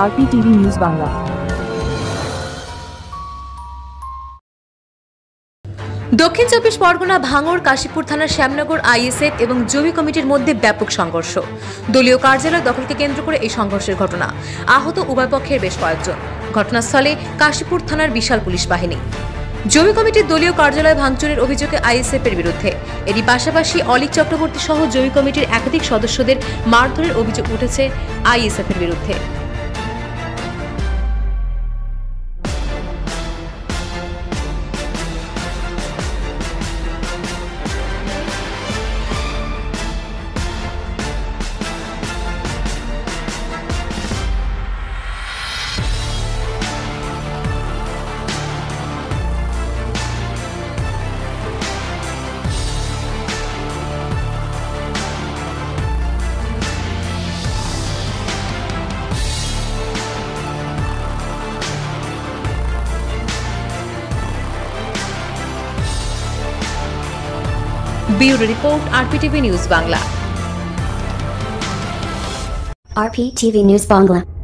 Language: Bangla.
RPTV news Bangla. দক্ষিণ চব্বিশ পরগনা ভাঙড় কাশীপুর থানার শ্যামনগর আইএসএফ এবং জমি কমিটির মধ্যে ব্যাপক সংঘর্ষ। দলীয় কার্যালয় দখলকে কেন্দ্র করে এই সংঘর্ষের ঘটনা। আহত উভয় পক্ষের বেশ কয়েকজন। ঘটনাস্থলে কাশীপুর থানার বিশাল পুলিশ বাহিনী। জমি কমিটির দলীয় কার্যালয় ভাঙচুরের অভিযোগে আইএসএফের বিরুদ্ধে। এরই পাশাপাশি অলিক চক্রবর্তী সহ জমি কমিটির একাধিক সদস্যদের মারধরের অভিযোগ উঠেছে আইএসএফের বিরুদ্ধে। Bureau report, RPTV news Bangla. RPTV News Bangla।